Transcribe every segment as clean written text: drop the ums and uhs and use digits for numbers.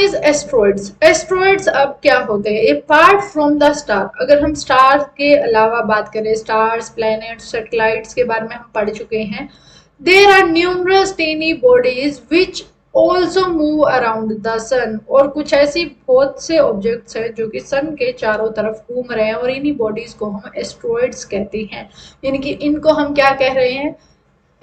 Is asteroids. Asteroids अब क्या होते हैं? अपार्ट फ्रॉम द स्टार, अगर हम स्टार के अलावा बात करें, स्टार्स, प्लैनेट्स, सैटेलाइट्स के बारे में हम पढ़ चुके हैं। There are numerous tiny bodies which also move around the sun, और कुछ ऐसी बहुत से ऑब्जेक्ट्स हैं जो कि सन के चारों तरफ घूम रहे हैं, और इन्हीं बॉडीज को हम एस्ट्रॉइड्स कहते हैं। यानी कि इनको हम क्या कह रहे हैं?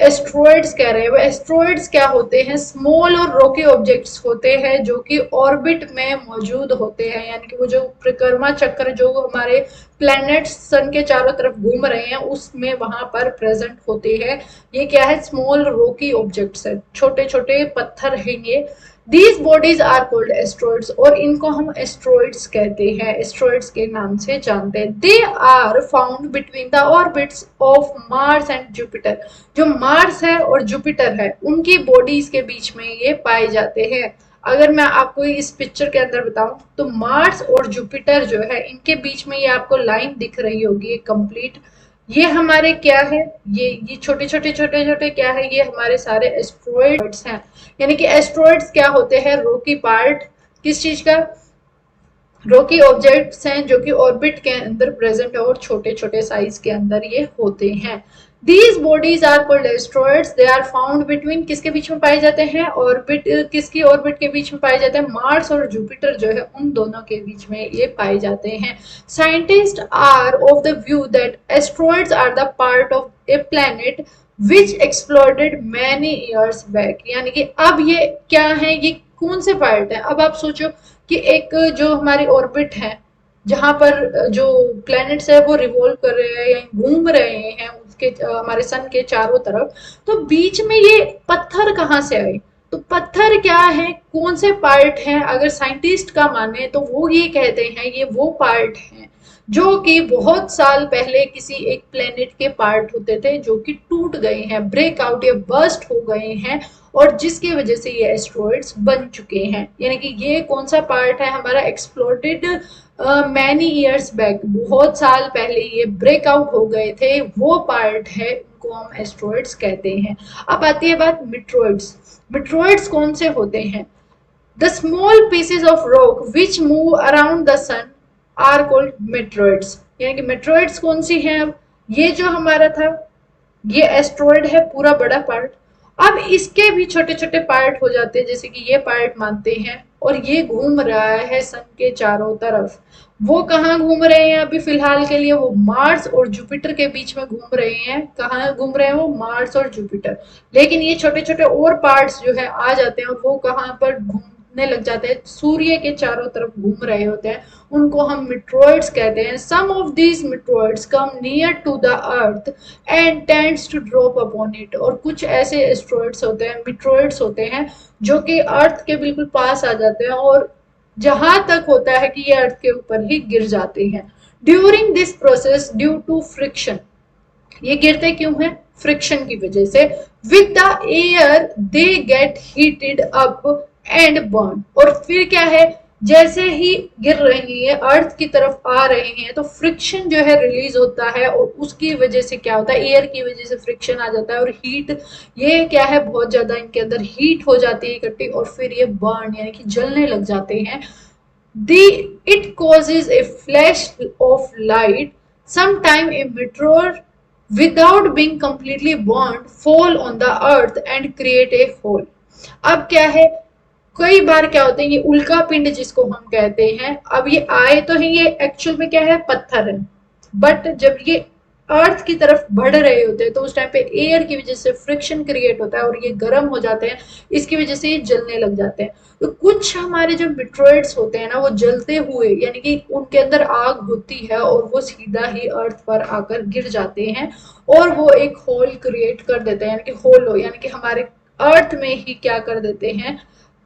एस्ट्रॉइड्स कह रहे हैं। वो एस्ट्रॉइड्स क्या होते हैं? स्मॉल और रॉकी ऑब्जेक्ट्स होते हैं जो कि ऑर्बिट में मौजूद होते हैं, यानी कि वो जो परिक्रमा चक्र जो हमारे प्लैनेट्स सन के चारों तरफ घूम रहे हैं उसमें वहां पर प्रेजेंट होते हैं। ये क्या है? स्मॉल रॉकी ऑब्जेक्ट्स है, छोटे छोटे पत्थर हैं ये। These bodies are called asteroids, और इनको हम एस्ट्रॉइड्स कहते हैं, एस्ट्रॉइड्स के नाम से जानते हैं। They are found between the orbits of Mars and Jupiter. जो मार्स है और जुपिटर है उनकी बॉडीज के बीच में ये पाए जाते हैं। अगर मैं आपको इस पिक्चर के अंदर बताऊं तो मार्स और जुपिटर जो है इनके बीच में ये आपको लाइन दिख रही होगी कंप्लीट। ये हमारे क्या है? ये छोटे छोटे छोटे छोटे क्या है? ये हमारे सारे एस्ट्रॉइड्स हैं। यानी कि एस्ट्रॉइड्स क्या होते हैं? रॉकी पार्ट, किस चीज का? रॉकी ऑब्जेक्ट्स हैं जो कि ऑर्बिट के अंदर प्रेजेंट है और छोटे छोटे साइज के अंदर ये होते हैं। These bodies are called asteroids. They are found between, किसके बीच में पाए जाते हैं? ऑर्बिट, किसकी ऑर्बिट के बीच में पाए जाते हैं? मार्स और जुपिटर जो है उन दोनों के बीच में ये पाए जाते हैं। Scientist are of the view that asteroids are the part of a planet which exploded many years back. यानी कि अब ये क्या है? ये कौन से पार्ट है? अब आप सोचो कि एक जो हमारी ऑर्बिट है जहां पर जो प्लैनेट्स है वो रिवॉल्व कर रहे हैं या घूम रहे हैं उसके हमारे सन के चारों तरफ, तो बीच में ये पत्थर कहाँ से आए? तो पत्थर क्या है? कौन से पार्ट हैं? अगर साइंटिस्ट का माने तो वो ये कहते हैं ये वो पार्ट हैं जो कि बहुत साल पहले किसी एक प्लेनेट के पार्ट होते थे जो कि टूट गए हैं, ब्रेक आउट या बर्स्ट हो गए हैं, और जिसकी वजह से ये एस्ट्रॉइड्स बन चुके हैं। यानी कि ये कौन सा पार्ट है? हमारा एक्सप्लोडेड मैनी ईयर्स बैक, बहुत साल पहले ये ब्रेकआउट हो गए थे, वो पार्ट है, उनको हम एस्ट्रॉइड्स कहते हैं। अब आती है बात मिट्रॉइड्स। मिट्रॉइड्स कौन से होते हैं? The small pieces of rock which move around the sun are called meteoroids. यानी कि मेट्रॉइड्स कौन सी हैं? अब ये जो हमारा था ये एस्ट्रॉइड है पूरा बड़ा पार्ट। अब इसके भी छोटे छोटे पार्ट हो जाते हैं, जैसे कि ये पार्ट मानते हैं, और ये घूम रहा है सन के चारों तरफ। वो कहाँ घूम रहे हैं? अभी फिलहाल के लिए वो मार्स और जुपिटर के बीच में घूम रहे हैं। कहाँ घूम रहे हैं वो? मार्स और जुपिटर। लेकिन ये छोटे छोटे और पार्ट्स जो है आ जाते हैं और वो कहाँ पर घूमने लग जाते हैं? सूर्य के चारों तरफ घूम रहे होते हैं, उनको हम मिट्रॉइड्स कहते हैं। Some of these meteoroids come near to the earth and tends to drop upon it. और कुछ ऐसे एस्ट्रॉइड्स होते हैं, मिट्रॉइड्स होते हैं जो कि अर्थ के बिल्कुल पास आ जाते हैं और जहां तक होता है कि ये अर्थ के ऊपर ही गिर जाते हैं। During this process due to friction, ये गिरते क्यों हैं? फ्रिक्शन की वजह से। With the air they get heated up and burn. और फिर क्या है? जैसे ही गिर रही है अर्थ की तरफ आ रहे हैं तो फ्रिक्शन जो है रिलीज होता है, और उसकी वजह से क्या होता है? एयर की वजह से फ्रिक्शन आ जाता है और हीट, ये क्या है? बहुत ज्यादा इनके अंदर हीट हो जाती है इकट्ठी, और फिर ये बर्न यानी कि जलने लग जाते हैं। It causes A flash of light, sometime a meteor without being completely burned fall on the earth and create a hole। अब क्या है? कई बार क्या होते हैं ये उल्का पिंड जिसको हम कहते हैं, अब ये आए तो है, ये एक्चुअल में क्या है? पत्थर है, बट जब ये अर्थ की तरफ बढ़ रहे होते हैं तो उस टाइम पे एयर की वजह से फ्रिक्शन क्रिएट होता है और ये गर्म हो जाते हैं, इसकी वजह से ये जलने लग जाते हैं। तो कुछ हमारे जो मिट्रॉइड्स होते हैं ना वो जलते हुए, यानी कि उनके अंदर आग होती है और वो सीधा ही अर्थ पर आकर गिर जाते हैं और वो एक होल क्रिएट कर देते हैं, यानी कि होलो, यानी कि हमारे अर्थ में ही क्या कर देते हैं?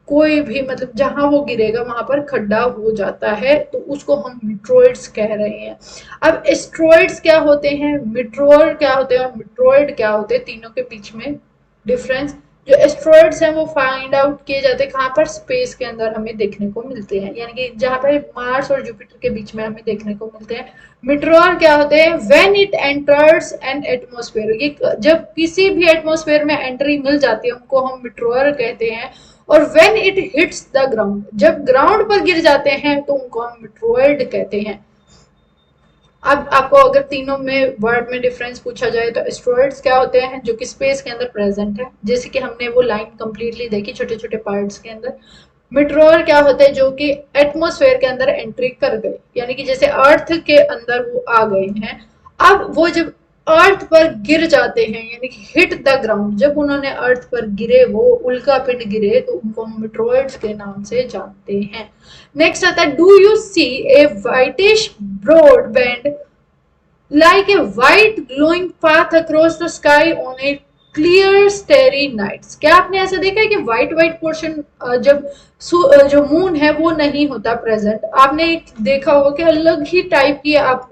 कोई भी मतलब जहां वो गिरेगा वहां पर खड्डा हो जाता है, तो उसको हम मिट्रॉइड्स कह रहे हैं। अब एस्ट्रॉइड्स क्या होते हैं? मिट्रॉइड क्या होते हैं और मिट्रॉइड क्या होते हैं? तीनों के बीच में डिफरेंस। जो एस्ट्रॉइड्स हैं वो फाइंड आउट किए जाते हैं कहाँ पर? स्पेस के अंदर हमें देखने को मिलते हैं, यानी कि जहां पर मार्स और जुपिटर के बीच में हमें देखने को मिलते हैं। मिट्रॉइड क्या होते हैं? When it enters N atmosphere, ये जब किसी भी एटमॉस्फेयर में एंट्री मिल जाती है उनको हम मिट्रॉइड कहते हैं। और when it hits the ground, जब ग्राउंड पर गिर जाते हैं तो उनको हम मीटरोइड कहते हैं। अब आपको अगर तीनों में वर्ड में डिफरेंस पूछा जाए तो एस्ट्रॉइड्स क्या होते हैं, जो कि स्पेस के अंदर प्रेजेंट है, जैसे कि हमने वो लाइन कंप्लीटली देखी छोटे छोटे पार्ट्स के अंदर। मिटरोर क्या होते हैं, जो कि एटमोस्फेयर के अंदर एंट्री कर गए, यानी कि जैसे अर्थ के अंदर वो आ गए हैं। अब वो जब अर्थ पर गिर जाते हैं, यानी कि हिट द ग्राउंड, जब उन्होंने अर्थ पर गिरे, वो उल्का पिंड गिरे, तो उनको हम मिटरोइड्स के नाम से जानते हैं। नेक्स्ट आता है, do you see a whitish broad band like a white glowing path across the sky on a clear starry nights. क्या आपने ऐसा देखा है कि व्हाइट व्हाइट पोर्शन जब जो मून है वो नहीं होता प्रेजेंट, आपने एक देखा होगा कि अलग ही टाइप की आप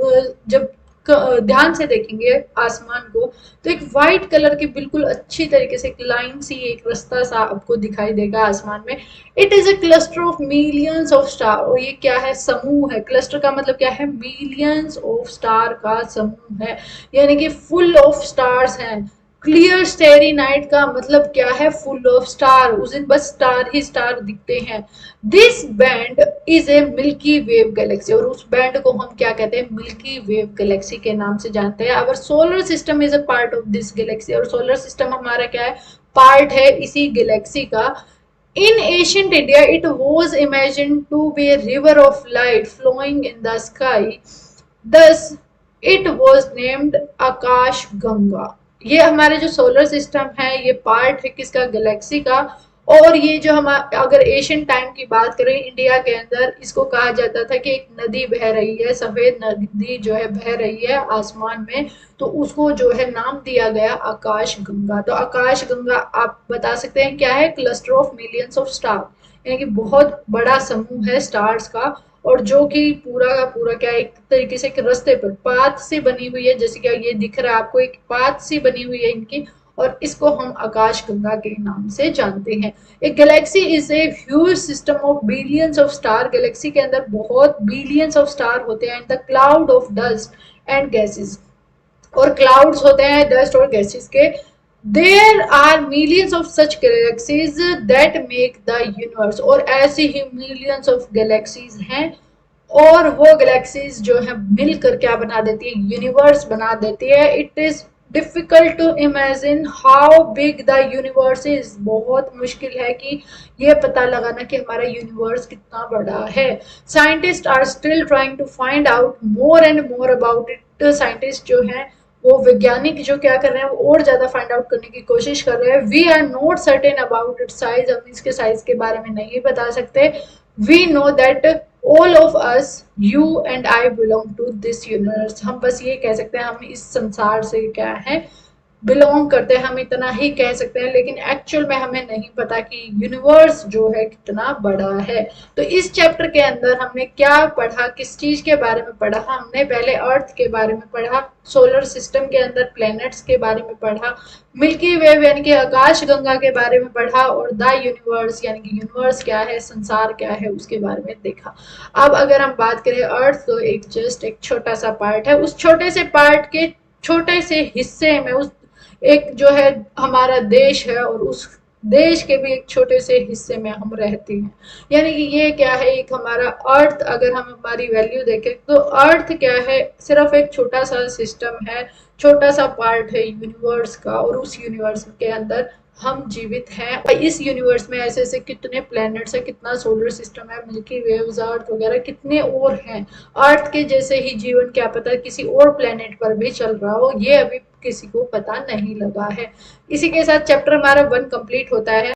जब ध्यान से देखेंगे आसमान को, तो एक व्हाइट कलर की बिल्कुल अच्छी तरीके से एक लाइन सी, एक रास्ता सा आपको दिखाई देगा आसमान में। It is a cluster of millions of star, और ये क्या है, समूह है। क्लस्टर का मतलब क्या है, मिलियंस ऑफ स्टार का समूह है, यानी कि फुल ऑफ स्टार्स हैं। क्लियर स्टेरी नाइट का मतलब क्या है, फुल ऑफ स्टार, उस दिन बस स्टार ही स्टार दिखते हैं। This band is a milky wave Galaxy, और उस बैंड को हम क्या कहते हैं, मिल्की वेव गैलेक्सी के नाम से जानते हैं। Our solar system is a part of this Galaxy, और सोलर सिस्टम हमारा क्या है, पार्ट है इसी गैलेक्सी का। In ancient India, it was imagined to be a river of light flowing in the sky. Thus, it was named आकाश गंगा। ये हमारे जो सोलर सिस्टम है, ये पार्ट है किसका, गैलेक्सी का। और ये जो हम अगर एशियन टाइम की बात करें इंडिया के अंदर, इसको कहा जाता था कि एक नदी बह रही है, सफेद नदी जो है बह रही है आसमान में, तो उसको जो है नाम दिया गया आकाश गंगा। तो आकाश गंगा आप बता सकते हैं क्या है, cluster of millions of star, यानी कि बहुत बड़ा समूह है स्टार्स का, और जो कि पूरा का पूरा क्या एक तरीके से एक रास्ते पर पाथ से बनी हुई है, जैसे कि ये दिख रहा है आपको, एक पाथ सी बनी हुई है इनकी, और इसको हम आकाश गंगा के नाम से जानते हैं। एक galaxy is a huge system of billions of star, galaxy के अंदर बहुत बिलियंस ऑफ स्टार होते हैं, and the cloud of dust and gases, और क्लाउड्स होते हैं डस्ट और गैसेस के। There are millions of such galaxies that make the universe, और ऐसी ही मिलियंस ऑफ गैलेक्सीज हैं, और वो गैलेक्सीज जो है मिलकर क्या बना देती है, यूनिवर्स बना देती है। It is difficult to imagine how big the universe is, बहुत मुश्किल है कि ये पता लगाना कि हमारा यूनिवर्स कितना बड़ा है। Scientist are still trying to find out more and more about it. Scientist जो हैं, वो वैज्ञानिक जो क्या कर रहे हैं, वो और ज्यादा फाइंड आउट करने की कोशिश कर रहे हैं। We are not certain about it size, हम इसके साइज के बारे में नहीं बता सकते। We know that all of us, you and I, belong to this universe. हम बस ये कह सकते हैं हम इस संसार से क्या है, बिलोंग करते हैं, हम इतना ही कह सकते हैं, लेकिन एक्चुअल में हमें नहीं पता कि यूनिवर्स जो है कितना बड़ा है। तो इस चैप्टर के अंदर हमने क्या पढ़ा, किस चीज के बारे में पढ़ा, हमने पहले अर्थ के बारे में पढ़ा, सोलर सिस्टम के अंदर प्लैनेट्स के बारे में पढ़ा, मिल्की वेव यानी कि आकाश गंगा के बारे में पढ़ा, और द यूनिवर्स यानी कि यूनिवर्स क्या है, संसार क्या है, उसके बारे में देखा। अब अगर हम बात करें अर्थ, तो एक जस्ट एक छोटा सा पार्ट है, उस छोटे से पार्ट के छोटे से हिस्से में, उस एक जो है हमारा देश है, और उस देश के भी एक छोटे से हिस्से में हम रहते हैं। यानी कि ये क्या है, एक हमारा अर्थ, अगर हम हमारी वैल्यू देखें तो अर्थ क्या है, सिर्फ एक छोटा सा सिस्टम है, छोटा सा पार्ट है यूनिवर्स का, और उस यूनिवर्स के अंदर हम जीवित हैं। इस यूनिवर्स में ऐसे ऐसे कितने प्लैनेट्स है, कितना सोलर सिस्टम है, मिल्की वेव्स, अर्थ वगैरह कितने और हैं। अर्थ के जैसे ही जीवन क्या पता किसी और प्लैनेट पर भी चल रहा हो, ये अभी किसी को पता नहीं लगा है। इसी के साथ चैप्टर हमारा 1 कंप्लीट होता है।